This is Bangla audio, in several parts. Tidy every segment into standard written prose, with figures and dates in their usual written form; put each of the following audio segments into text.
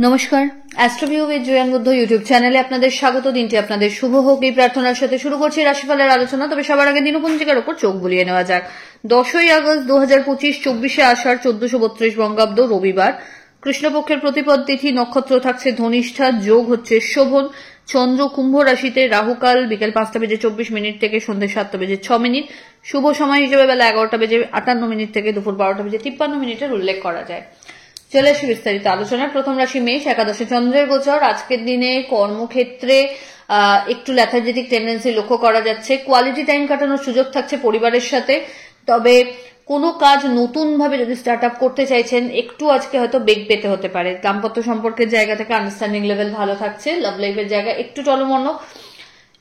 নমস্কার, অ্যাস্ট্রোভিউ উইথ জয়ান বুদ্ধ ইউটিউব চ্যানেলে আপনাদের স্বাগত। দিনটি আপনাদের শুভ হোক এই প্রার্থনার সাথে শুরু করছি রাশিফলের আলোচনা। তবে সবার আগে দিনপঞ্জিকার উপর চোখ বুলিয়ে নেওয়া যাক। 10ই আগস্ট 2025, 24শে আষাঢ় 1432 বঙ্গাব্দ, রবিবার। কৃষ্ণপক্ষের প্রতিপদ তিথি, নক্ষত্র থাকছে ধনিষ্ঠা, যোগ হচ্ছে শোভন। চন্দ্র কুম্ভ রাশিতে, রাহুকাল বিকেল 5:24 থেকে সন্ধ্যে 7:06। শুভ সময় হিসেবে বেলা 11:58 থেকে দুপুর 12:53 উল্লেখ করা যায়। চলে আসি বিস্তারিত আলোচনা। প্রথম রাশি মেষ, একাদশে চন্দ্রের গোচর। আজকের দিনে কর্মক্ষেত্রে একটু ল্যাথার্জেটিক টেন্ডেন্সি লক্ষ্য করা যাচ্ছে। কোয়ালিটি টাইম কাটানোর সুযোগ থাকছে পরিবারের সাথে। তবে কোনো কাজ নতুন ভাবে যদি স্টার্ট আপ করতে চাইছেন, একটু আজকে হয়তো বেগ পেতে হতে পারে। দাম্পত্য সম্পর্কের জায়গা থেকে আন্ডারস্ট্যান্ডিং লেভেল ভালো থাকছে। লাভ লাইফের জায়গা একটু টলমন্ন,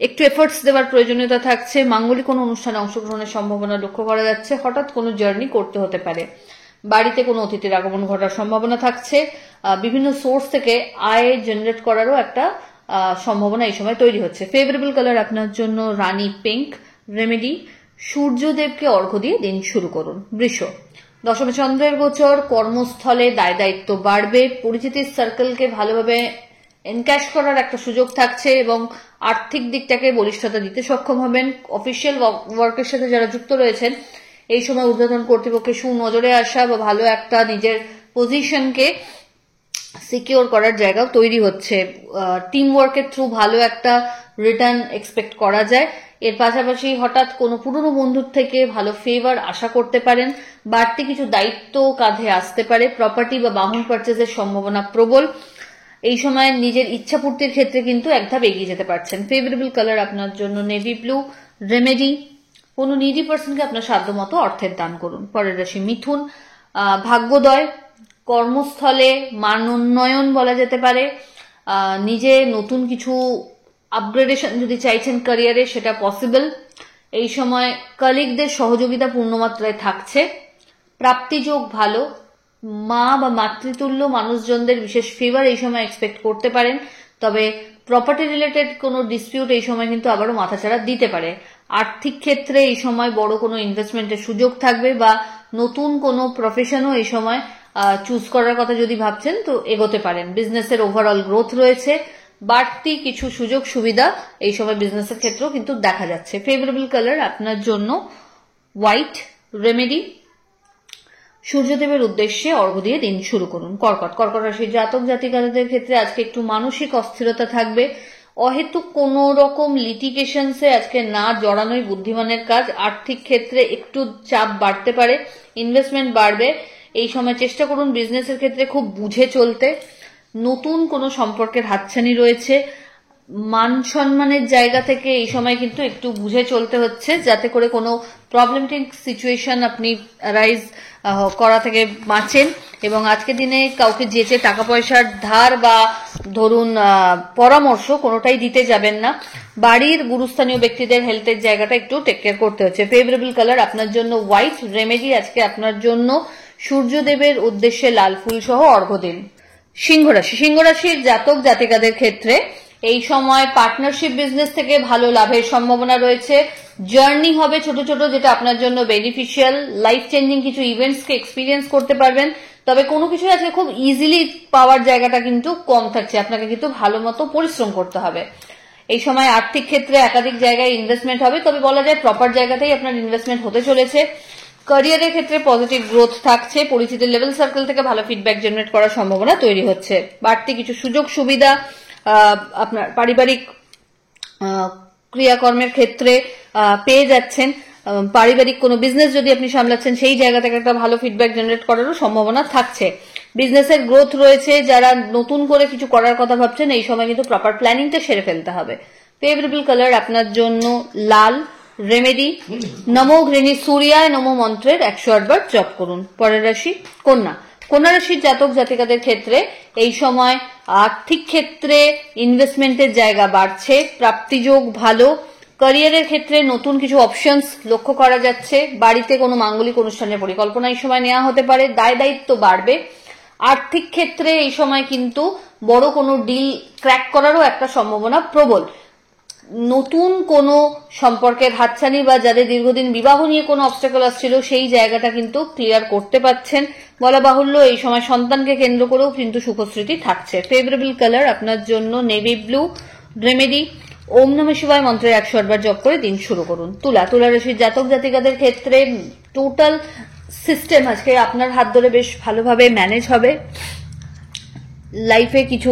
একটু এফোর্টস দেওয়ার প্রয়োজনীয়তা থাকছে। মাঙ্গলিক কোনো অনুষ্ঠানে অংশগ্রহণের সম্ভাবনা লক্ষ্য করা যাচ্ছে। হঠাৎ কোনো জার্নি করতে হতে পারে। বাড়িতে কোনো অতিথির আগমন ঘটার সম্ভাবনা থাকছে। বিভিন্ন সোর্স থেকে আয় জেনারেট করারও একটা সম্ভাবনা এই সময় তৈরি হচ্ছে। ফেভারেবল কালার আপনার জন্য রানী পিঙ্ক। রেমেডি, সূর্যদেবকে অর্ঘ্য দিয়ে দিন শুরু করুন। বৃষ, দশমে চন্দ্রের গোচর। কর্মস্থলে দায় দায়িত্ব বাড়বে। পরিচিতির সার্কেলকে ভালোভাবে এনক্যাশ করার একটা সুযোগ থাকছে এবং আর্থিক দিকটাকে বলিষ্ঠতা দিতে সক্ষম হবেন। অফিসিয়াল ওয়ার্কের সাথে যারা যুক্ত রয়েছেন, এই সময় ঊর্ধ্বতন কর্তৃপক্ষের সুনজরে আসা বা ভালো একটা নিজের পজিশনকে সিকিউর করার জায়গাও তৈরি হচ্ছে। টিম ওয়ার্কের থ্রু ভালো একটা রিটার্ন এক্সপেক্ট করা যায়। এর পাশাপাশি হঠাৎ কোনো পুরনো বন্ধুর থেকে ভালো ফেভার আশা করতে পারেন। বাড়তি কিছু দায়িত্ব কাঁধে আসতে পারে। প্রপার্টি বা বাহন পারচেজের সম্ভাবনা প্রবল। এই সময় নিজের ইচ্ছা পূর্তির ক্ষেত্রে কিন্তু এক ধাপ এগিয়ে যেতে পারছেন। ফেভারেবল কালার আপনার জন্য নেভি ব্লু। রেমেডি, কোনো নিডি পার্সনকে আপনার সাধ্যমতো অর্থের দান করুন। পরের রাশি মিথুন, ভাগ্যোদয়। কর্মস্থলে মান উন্নয়ন বলা যেতে পারে। নিজে নতুন কিছু আপগ্রেডেশন যদি চাইছেন ক্যারিয়ারে, সেটা পসিবল। এই সময় কলিগদের সহযোগিতা পূর্ণমাত্রায় থাকছে। প্রাপ্তিযোগ ভালো। মা বা মাতৃতুল্য মানুষজনদের বিশেষ ফেভার এই সময় এক্সপেক্ট করতে পারেন। তবে প্রপার্টি রিলেটেড কোনো ডিসপিউট এই সময় কিন্তু আবারও মাথাচাড়া দিতে পারে। আর্থিক ক্ষেত্রে এই সময় বড় কোনো ইনভেস্টমেন্টের সুযোগ থাকবে বা নতুন কোনো প্রফেশনও এই সময় চুজ করার কথা যদি ভাবছেন তো এগোতে পারেন। বিজনেসের ওভারঅল গ্রোথ রয়েছে। বাড়তি কিছু সুযোগ সুবিধা এই সময় বিজনেসের ক্ষেত্রেও কিন্তু দেখা যাচ্ছে। ফেভারেবল কালার আপনার জন্য হোয়াইট। রেমেডি, সূর্যদেবের উদ্দেশ্যে অর্ঘ্য দিয়ে দিন শুরু করুন। কর্কট, কর্কট রাশির জাতক জাতিকাদের ক্ষেত্রে আজকে একটু মানসিক অস্থিরতা থাকবে। অহেতুক কোন রকম লিটিগেশনসে আজকে না জড়ানোই বুদ্ধিমানের কাজ। আর্থিক ক্ষেত্রে একটু চাপ বাড়তে পারে। ইনভেস্টমেন্ট বাড়বে। এই সময় চেষ্টা করুন বিজনেসের ক্ষেত্রে খুব বুঝে চলতে। নতুন কোনো সম্পর্কের হাতছানি রয়েছে। মান সম্মানের জায়গা থেকে এই সময় কিন্তু একটু বুঝে চলতে হচ্ছে, যাতে করে কোনো প্রবলেমেটিক সিচুয়েশন আপনি রাইজ করা থেকে বাঁচেন। এবং আজকের দিনে কাউকে যেচে টাকা পয়সার ধার বা ধরুন পরামর্শ কোনোটাই দিতে যাবেন না। বাড়ির গুরুস্থানীয় ব্যক্তিদের হেলথের জায়গাটা একটু টেক কেয়ার করতে হচ্ছে। ফেভারেবল কালার আপনার জন্য হোয়াইট। রেমেডি, আজকে আপনার জন্য সূর্যদেবের উদ্দেশ্যে লাল ফুল সহ অর্ঘ্য দিন। সিংহ রাশি, সিংহ রাশির জাতক জাতিকাদের ক্ষেত্রে এই সময় পার্টনারশিপ বিজনেস থেকে ভালো লাভের সম্ভাবনা রয়েছে। জার্নি হবে ছোট ছোট, যেটা আপনার জন্য বেনিফিশিয়াল। লাইফ চেঞ্জিং কিছু ইভেন্টসকে এক্সপিরিয়েন্স করতে পারবেন। তবে কোনো কিছু আজকে খুব ইজিলি পাওয়ার জায়গাটা কিন্তু কম থাকছে। আপনাকে কিন্তু ভালো মতো পরিশ্রম করতে হবে। এই সময় আর্থিক ক্ষেত্রে একাধিক জায়গায় ইনভেস্টমেন্ট হবে। তবে বলা যায় প্রপার জায়গাতেই আপনার ইনভেস্টমেন্ট হতে চলেছে। ক্যারিয়ারের ক্ষেত্রে পজিটিভ গ্রোথ থাকছে। পরিচিতির লেভেল সার্কেল থেকে ভালো ফিডব্যাক জেনারেট করার সম্ভাবনা তৈরি হচ্ছে। বাড়তি কিছু সুযোগ সুবিধা আপনার পারিবারিক ক্রিয়াকর্মের ক্ষেত্রে পেয়ে যাচ্ছেন। পারিবারিক কোনো বিজনেস যদি আপনি সামলাচ্ছেন, সেই জায়গা থেকে একটা ভালো ফিডব্যাক জেনারেট করারও সম্ভাবনা থাকছে। বিজনেসের গ্রোথ রয়েছে। যারা নতুন করে কিছু করার কথা ভাবছেন, এই সময় কিন্তু প্রপার প্ল্যানিংটা সেরে ফেলতে হবে। ফেভারেবল কালার আপনার জন্য লাল। রেমেডি, নমো ঘৃণী সূর্যায় নমো মন্ত্রের 108 বার জপ করুন। পরের রাশি কন্যা, কন্যা রাশির জাতক জাতিকাদের ক্ষেত্রে এই সময় আর্থিক ক্ষেত্রে ইনভেস্টমেন্টের জায়গা বাড়ছে। প্রাপ্তিযোগ ভালো। ক্যারিয়ারের ক্ষেত্রে নতুন কিছু অপশনস লক্ষ্য করা যাচ্ছে। বাড়িতে কোনো মাঙ্গলিক অনুষ্ঠানের পরিকল্পনা এই সময় নেওয়া হতে পারে। দায় দায়িত্ব বাড়বে। আর্থিক ক্ষেত্রে এই সময় কিন্তু বড় কোনো ডিল ক্র্যাক করারও একটা সম্ভাবনা প্রবল। নতুন কোনো সম্পর্কের হাতছানি বা যাদের দীর্ঘদিন বিবাহ নিয়ে কোনো অবস্টাকল আসছিল সেই জায়গাটা কিন্তু ক্লিয়ার করতে পারছেন। বলা বাহুল্য এই সময় সন্তানকে কেন্দ্র করেও কিন্তু সুখস্মৃতি থাকছে। ফেভারেবল কালার আপনার জন্য নেভি ব্লু। রেমেডি ওম নমঃ শিবায় মন্ত্রের 108 বার জপ করে দিন শুরু করুন। তুলা রাশির জাতক জাতিকাদের ক্ষেত্রে টোটাল সিস্টেম আজকে আপনার হাত ধরে বেশ ভালোভাবে ম্যানেজ হবে। লাইফে কিছু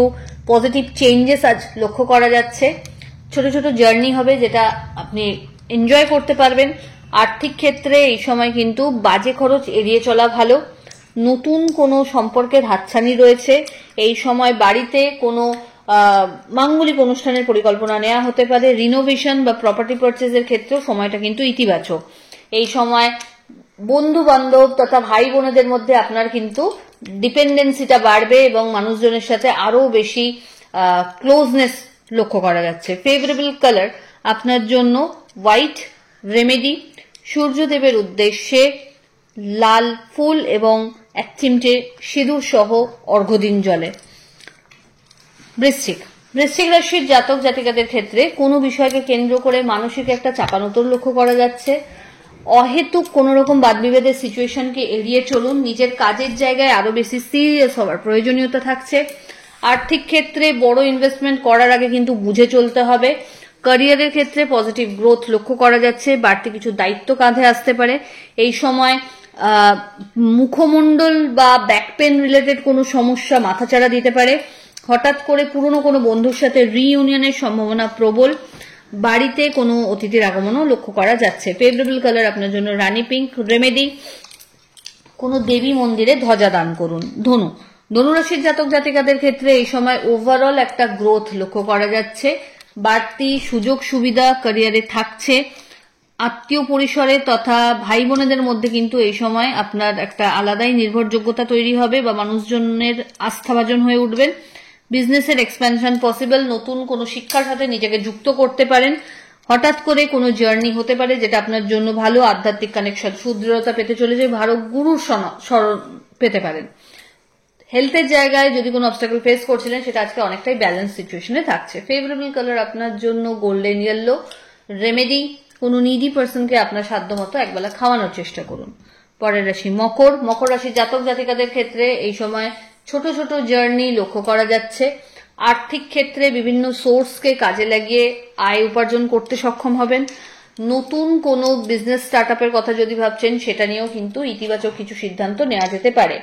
পজিটিভ চেঞ্জেস আজ লক্ষ্য করা যাচ্ছে। ছোট ছোট জার্নি হবে যেটা আপনি এনজয় করতে পারবেন। আর্থিক ক্ষেত্রে এই সময় কিন্তু বাজে খরচ এড়িয়ে চলা ভালো। নতুন কোনো সম্পর্কের হাতছানি রয়েছে। এই সময় বাড়িতে কোনো মাঙ্গলিক অনুষ্ঠানের পরিকল্পনা নেওয়া হতে পারে। রিনোভেশন বা প্রপার্টি পারচেজের ক্ষেত্রেও সময়টা কিন্তু ইতিবাচক। এই সময় বন্ধু বান্ধব তথা ভাই বোনেদের মধ্যে আপনার কিন্তু ডিপেন্ডেন্সিটা বাড়বে এবং মানুষজনের সাথে আরো বেশি ক্লোজনেস লক্ষ্য করা যাচ্ছে। ফেভারেবল কালার আপনার জন্য হোয়াইট। রেমেডি সূর্যদেবের উদ্দেশ্যে লাল ফুল এবং 1 চিমটে সিঁদুর সহ অর্ঘ্য দিন জলে। বৃশ্চিক রাশির জাতক জাতিকাদের ক্ষেত্রে কোনো বিষয়কে কেন্দ্র করে মানসিক একটা চাপানোতর লক্ষ্য করা যাচ্ছে। অহেতুক কোন রকম বাদবিভেদের সিচুয়েশনকে এড়িয়ে চলুন। নিজের কাজের জায়গায় আরো বেশি সিরিয়াস হওয়ার প্রয়োজনীয়তা থাকছে। আর্থিক ক্ষেত্রে বড় ইনভেস্টমেন্ট করার আগে কিন্তু বুঝে চলতে হবে। ক্যারিয়ারের ক্ষেত্রে পজিটিভ গ্রোথ লক্ষ্য করা যাচ্ছে। বাড়তি কিছু দায়িত্ব কাঁধে আসতে পারে। এই সময় মুখমণ্ডল বা ব্যাক পেন রিলেটেড কোনো সমস্যা মাথাচাড়া দিতে পারে। হঠাৎ করে পুরনো কোনো বন্ধুর সাথে রিইউনিয়নের সম্ভাবনা প্রবল। বাড়িতে কোনো অতিথির আগমনও লক্ষ্য করা যাচ্ছে। ফেভারেবল কালার আপনার জন্য রানী পিঙ্ক। রেমেডি কোনো দেবী মন্দিরে ধ্বজা দান করুন। ধনুরাশির জাতক জাতিকাদের ক্ষেত্রে এই সময় ওভারঅল একটা গ্রোথ লক্ষ্য করা যাচ্ছে। বাড়তি সুযোগ সুবিধা ক্যারিয়ারে থাকছে। আত্মীয় পরিসরে তথা ভাই বোনেদের মধ্যে কিন্তু এই সময় আপনার একটা আলাদাই নির্ভরযোগ্যতা তৈরি হবে বা মানুষজনের আস্থাভাজন হয়ে উঠবেন। বিজনেসের এক্সপ্যানশন পসিবল। নতুন কোনো শিক্ষার সাথে নিজেকে যুক্ত করতে পারেন। হঠাৎ করে কোনো জার্নি হতে পারে যেটা আপনার জন্য ভালো। আধ্যাত্মিক কানেকশন সুদৃঢ়তা পেতে চলেছে। ভালো গুরুর স্মরণ পেতে পারেন। হেলথের জায়গায় যদি কোনো অবস্টাকল ফেস করছিলেন সেটা আজকে অনেকটাই ব্যালেন্স সিচুয়েশনে থাকছে। ফেভারেবল কালার আপনার জন্য গোল্ডেন ইয়েলো। রেমেডি কোনো নিডি পার্সনকে আপনার সাধ্যমতো একবেলা খাওয়ানোর চেষ্টা করুন। পরের রাশি মকর রাশির জাতক জাতিকাদের ক্ষেত্রে এই সময় ছোট ছোট জার্নি লক্ষ্য করা যাচ্ছে। আর্থিক ক্ষেত্রে বিভিন্ন সোর্সকে কাজে লাগিয়ে আয় উপার্জন করতে সক্ষম হবেন। নতুন কোনো বিজনেস স্টার্টআপের কথা যদি ভাবছেন সেটা নিয়েও কিন্তু ইতিবাচক কিছু সিদ্ধান্ত নেওয়া যেতে পারে।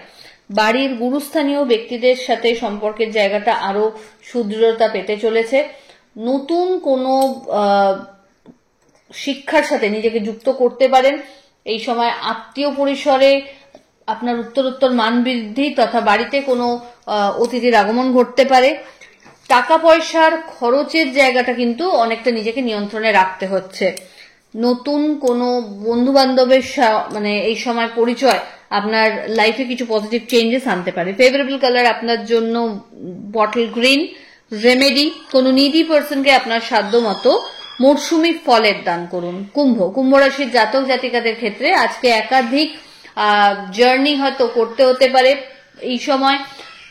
বাড়ির গুরুস্থানীয় ব্যক্তিদের সাথে সম্পর্কের জায়গাটা আরো সুদৃঢ়তা পেতে চলেছে। নতুন কোনো শিক্ষার সাথে নিজেকে যুক্ত করতে পারেন। এই সময় আত্মীয় পরিসরে আপনার উত্তরোত্তর মান বৃদ্ধি তথা বাড়িতে কোনো অতিথির আগমন ঘটতে পারে। টাকা পয়সার খরচের জায়গাটা কিন্তু অনেকটা নিজেকে নিয়ন্ত্রণে রাখতে হচ্ছে। নতুন কোনো বন্ধু বান্ধবের মানে এই সময় পরিচয় আপনার লাইফে কিছু পজিটিভ চেঞ্জেস আনতে পারে। ফেভারেবল কালার আপনার জন্য বটল গ্রিন। রেমেডি কোনো নিডি পার্সনকে আপনার সাধ্য মতো মরশুমি ফলের দান করুন। কুম্ভ রাশির জাতক জাতিকাদের ক্ষেত্রে আজকে একাধিক জার্নি হয়তো করতে হতে পারে। এই সময়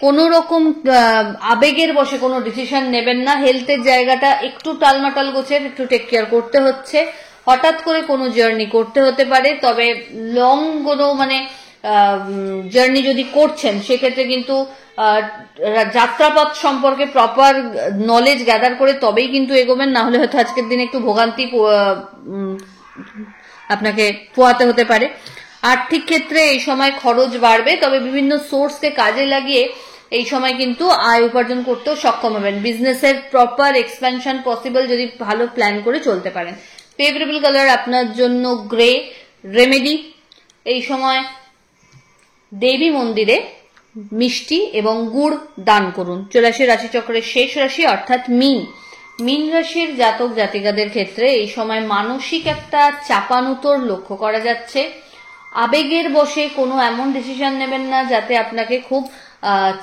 কোনো রকম আবেগের বশে কোনো ডিসিশন নেবেন না। হেলথের জায়গাটা একটু টালমাটাল গোছের, একটু টেক কেয়ার করতে হচ্ছে। হঠাৎ করে কোনো জার্নি করতে হতে পারে। তবে লং কোনো মানে জার্নি যদি করছেন সেক্ষেত্রে কিন্তু যাত্রাপথ সম্পর্কে প্রপার নলেজ গ্যাদার করে তবেই কিন্তু এগোবেন। না হলে হয়তো আজকের দিনে একটু ভোগান্তি আপনাকে পোহাতে হতে পারে। আর্থিক ক্ষেত্রে এই সময় খরচ বাড়বে, তবে বিভিন্ন সোর্সকে কাজে লাগিয়ে এই সময় কিন্তু আয় উপার্জন করতেও সক্ষম হবেন। বিজনেসের প্রপার এক্সপ্যানশন পসিবল যদি ভালো প্ল্যান করে চলতে পারেন। ফেভারেবল কালার আপনার জন্য গ্রে। রেমেডি এই সময় দেবী মন্দিরে মিষ্টি এবং গুড় দান করুন। চলে আসে রাশিচক্রের শেষ রাশি অর্থাৎ মীন রাশির জাতক জাতিকাদের ক্ষেত্রে এই সময় মানসিক একটা চাপানুতোর লক্ষ্য করা যাচ্ছে। আবেগের বশে কোনো এমন ডিসিশন নেবেন না যাতে আপনাকে খুব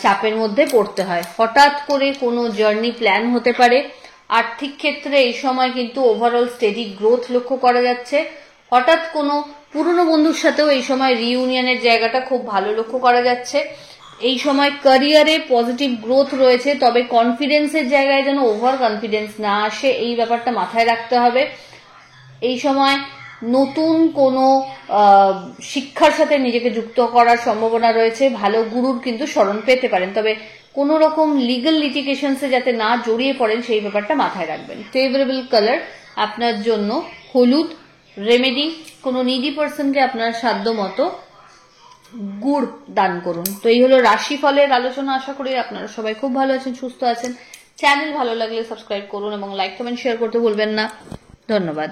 চাপের মধ্যে পড়তে হয়। হঠাৎ করে কোনো জার্নি প্ল্যান হতে পারে। আর্থিক ক্ষেত্রে এই সময় কিন্তু ওভারঅল স্টেডি গ্রোথ লক্ষ্য করা যাচ্ছে। হঠাৎ কোনো পুরনো বন্ধুর সাথেও এই সময় রিইউনিয়নের জায়গাটা খুব ভালো লক্ষ্য করা যাচ্ছে। এই সময় ক্যারিয়ারে পজিটিভ গ্রোথ রয়েছে, তবে কনফিডেন্সের জায়গায় যেন ওভার কনফিডেন্স না আসে, এই ব্যাপারটা মাথায় রাখতে হবে। এই সময় নতুন কোনো শিক্ষার সাথে নিজেকে যুক্ত করার সম্ভাবনা রয়েছে, ভালো গুরুর কিন্তু স্মরণ পেতে পারেন, তবে কোনো রকম লিগ্যাল লিটিগেশনসে যাতে না জড়িয়ে পড়েন সেই ব্যাপারটা মাথায় রাখবেন। ফেভারেবল কালার আপনার জন্য হলুদ। রেমেডি, কোনো নিডি পার্সনকে আপনার সাধ্য মতো গুড় দান করুন। তো এই হলো রাশিফলের আলোচনা। আশা করি আপনারা সবাই খুব ভালো আছেন, সুস্থ আছেন। চ্যানেল ভালো লাগলে সাবস্ক্রাইব করুন এবং লাইক কমেন্ট শেয়ার করতে ভুলবেন না। ধন্যবাদ।